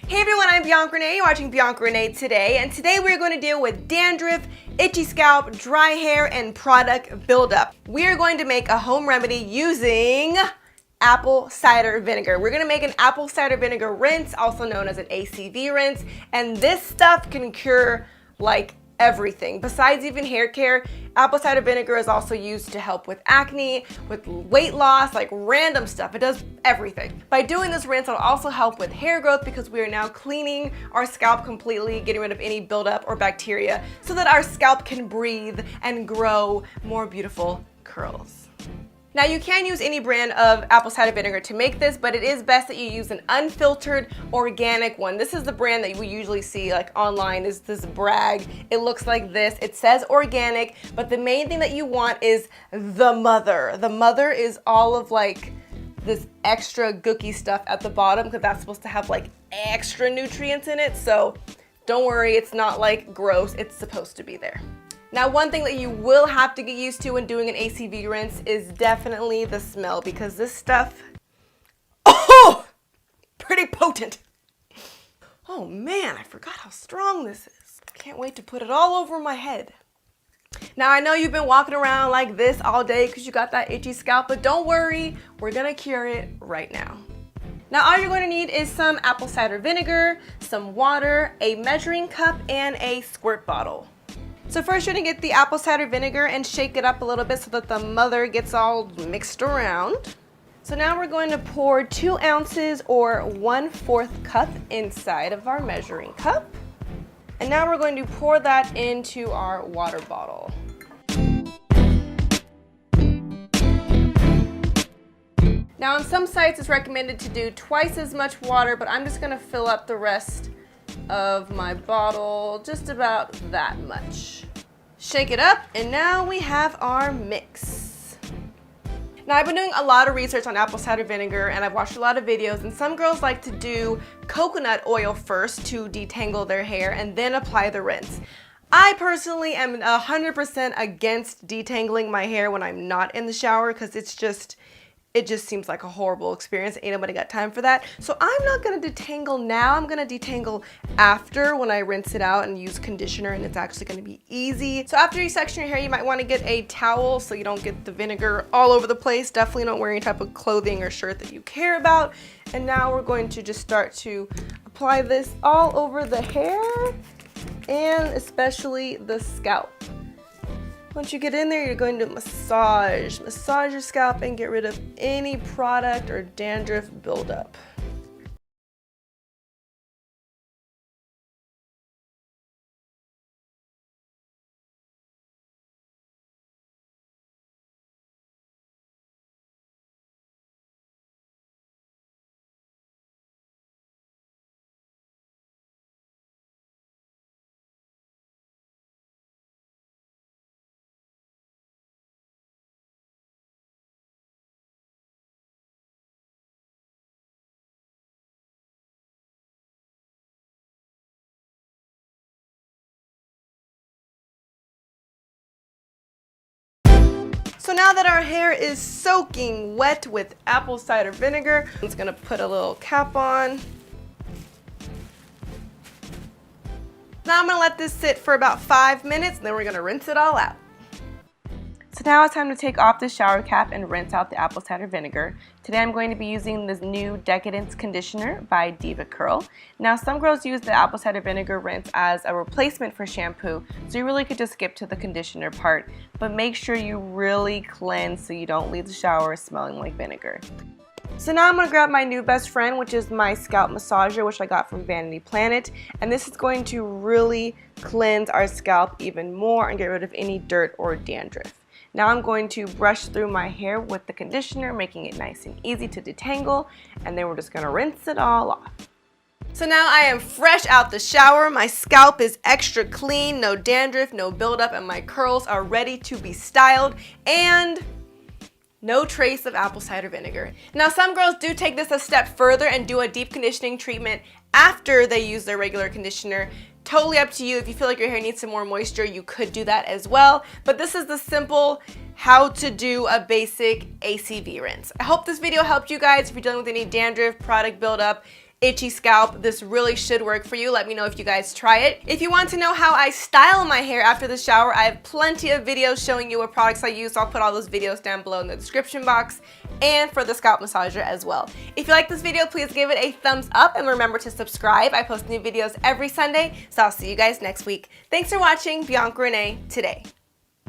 Hey everyone, I'm Bianca Renee. You're watching Bianca Renee today, and today we're going to deal with dandruff, itchy scalp, dry hair, and product buildup. We are going to make a home remedy using apple cider vinegar. We're going to make an apple cider vinegar rinse, also known as an ACV rinse, and this stuff can cure like everything. Besides even hair care, apple cider vinegar is also used to help with acne, with weight loss, like random stuff. It does everything. By doing this rinse, it'll also help with hair growth because we are now cleaning our scalp completely, getting rid of any buildup or bacteria so that our scalp can breathe and grow more beautiful curls. Now you can use any brand of apple cider vinegar to make this, but it is best that you use an unfiltered organic one. This is the brand that we usually see like online, is this Bragg. It looks like this. It says organic, but the main thing that you want is the mother. The mother is all of like this extra gooky stuff at the bottom because that's supposed to have like extra nutrients in it. So don't worry, it's not like gross. It's supposed to be there. Now, one thing that you will have to get used to when doing an ACV rinse is definitely the smell, because this stuff, oh, pretty potent. Oh man, I forgot how strong this is. Can't wait to put it all over my head. Now, I know you've been walking around like this all day because you got that itchy scalp, but don't worry, we're gonna cure it right now. Now, all you're going to need is some apple cider vinegar, some water, a measuring cup, and a squirt bottle. So first you're gonna get the apple cider vinegar and shake it up a little bit so that the mother gets all mixed around. So now we're going to pour 2 ounces or 1/4 cup inside of our measuring cup. And now we're going to pour that into our water bottle. Now on some sites it's recommended to do twice as much water, but I'm just gonna fill up the rest of my bottle, just about that much. Shake it up, and now we have our mix. Now I've been doing a lot of research on apple cider vinegar, and I've watched a lot of videos, and some girls like to do coconut oil first to detangle their hair and then apply the rinse. I personally am 100% against detangling my hair when I'm not in the shower because it just seems like a horrible experience. Ain't nobody got time for that. So I'm not gonna detangle now. I'm gonna detangle after, when I rinse it out and use conditioner, and it's actually gonna be easy. So after you section your hair, you might wanna get a towel so you don't get the vinegar all over the place. Definitely don't wear any type of clothing or shirt that you care about. And now we're going to just start to apply this all over the hair and especially the scalp. Once you get in there, you're going to massage your scalp and get rid of any product or dandruff buildup. So now that our hair is soaking wet with apple cider vinegar, I'm just gonna put a little cap on. Now I'm gonna let this sit for about 5 minutes, and then we're gonna rinse it all out. So now it's time to take off the shower cap and rinse out the apple cider vinegar. Today I'm going to be using this new Decadence conditioner by Diva Curl. Now some girls use the apple cider vinegar rinse as a replacement for shampoo, so you really could just skip to the conditioner part, but make sure you really cleanse so you don't leave the shower smelling like vinegar. So now I'm going to grab my new best friend, which is my scalp massager, which I got from Vanity Planet, and this is going to really cleanse our scalp even more and get rid of any dirt or dandruff. Now I'm going to brush through my hair with the conditioner, making it nice and easy to detangle, and then we're just going to rinse it all off. So now I am fresh out the shower. My scalp is extra clean, no dandruff, no buildup, and my curls are ready to be styled, and no trace of apple cider vinegar. Now some girls do take this a step further and do a deep conditioning treatment after they use their regular conditioner. Totally up to you. If you feel like your hair needs some more moisture, you could do that as well. But this is the simple how to do a basic ACV rinse. I hope this video helped you guys if you're dealing with any dandruff, product buildup, itchy scalp, this really should work for you. Let me know if you guys try it. If you want to know how I style my hair after the shower, I have plenty of videos showing you what products I use. So I'll put all those videos down below in the description box, and for the scalp massager as well. If you like this video, please give it a thumbs up and remember to subscribe. I post new videos every Sunday, so I'll see you guys next week. Thanks for watching Bianca Renee Today.